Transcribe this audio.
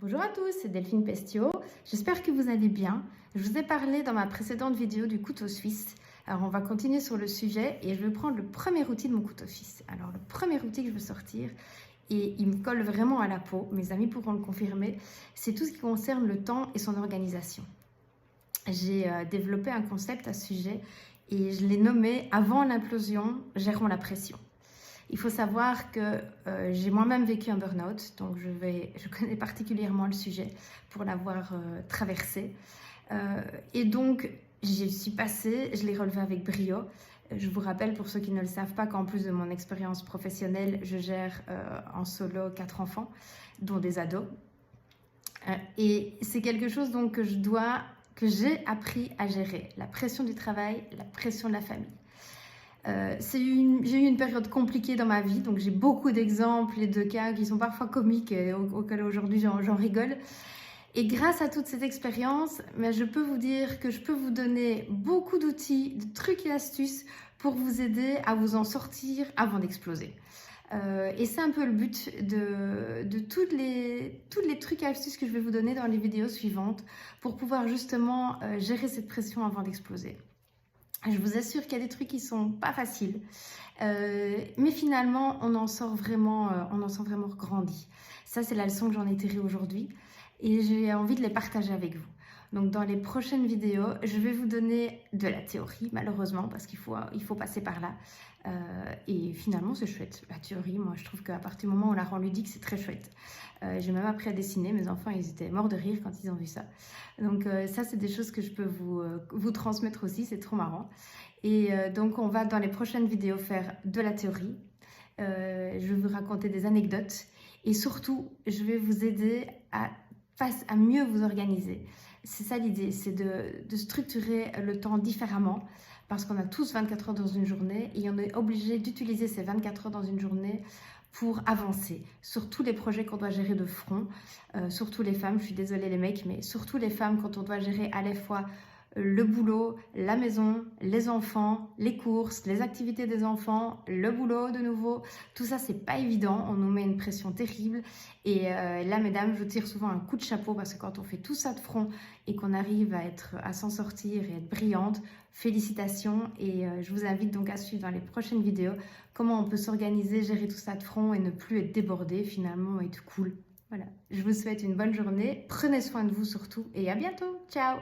Bonjour à tous, c'est Delphine Pestio. J'espère que vous allez bien. Je vous ai parlé dans ma précédente vidéo du couteau suisse. Alors on va continuer sur le sujet et je vais prendre le premier outil de mon couteau suisse. Alors le premier outil que je veux sortir, et il me colle vraiment à la peau, mes amis pourront le confirmer, c'est tout ce qui concerne le temps et son organisation. J'ai développé un concept à ce sujet et je l'ai nommé « Avant l'implosion, gérons la pression ». Il faut savoir que j'ai moi-même vécu un burn-out, donc je connais particulièrement le sujet pour l'avoir traversé. Et donc, j'y suis passée, je l'ai relevé avec brio. Je vous rappelle, pour ceux qui ne le savent pas, qu'en plus de mon expérience professionnelle, je gère en solo 4 enfants, dont des ados. Et c'est quelque chose donc que j'ai appris à gérer, la pression du travail, la pression de la famille. J'ai eu une période compliquée dans ma vie, donc j'ai beaucoup d'exemples et de cas qui sont parfois comiques et auxquels aujourd'hui j'en rigole. Et grâce à toute cette expérience, je peux vous dire que je peux vous donner beaucoup d'outils, de trucs et astuces pour vous aider à vous en sortir avant d'exploser. Et c'est un peu le but de tous les trucs et astuces que je vais vous donner dans les vidéos suivantes pour pouvoir justement gérer cette pression avant d'exploser. Je vous assure qu'il y a des trucs qui sont pas faciles, mais finalement on en sort vraiment grandi. Ça, c'est la leçon que j'en ai tirée aujourd'hui et j'ai envie de les partager avec vous. Donc dans les prochaines vidéos, je vais vous donner de la théorie, malheureusement, parce qu'il faut passer par là. Et finalement, c'est chouette. La théorie, moi, je trouve qu'à partir du moment où on la rend ludique, c'est très chouette. J'ai même appris à dessiner. Mes enfants, ils étaient morts de rire quand ils ont vu ça. Donc ça, c'est des choses que je peux vous transmettre aussi. C'est trop marrant. Et donc, on va, dans les prochaines vidéos, faire de la théorie. Je vais vous raconter des anecdotes. Et surtout, je vais vous aider à mieux vous organiser. C'est ça l'idée, c'est de structurer le temps différemment parce qu'on a tous 24 heures dans une journée et on est obligé d'utiliser ces 24 heures dans une journée pour avancer sur tous les projets qu'on doit gérer de front, surtout les femmes, je suis désolée les mecs, mais surtout les femmes quand on doit gérer à la fois le boulot, la maison, les enfants, les courses, les activités des enfants, le boulot de nouveau. Tout ça, c'est pas évident. On nous met une pression terrible. Et là, mesdames, je vous tire souvent un coup de chapeau parce que quand on fait tout ça de front et qu'on arrive à s'en sortir et être brillante, félicitations. Et je vous invite donc à suivre dans les prochaines vidéos comment on peut s'organiser, gérer tout ça de front et ne plus être débordé finalement et être cool. Voilà. Je vous souhaite une bonne journée. Prenez soin de vous surtout et à bientôt. Ciao!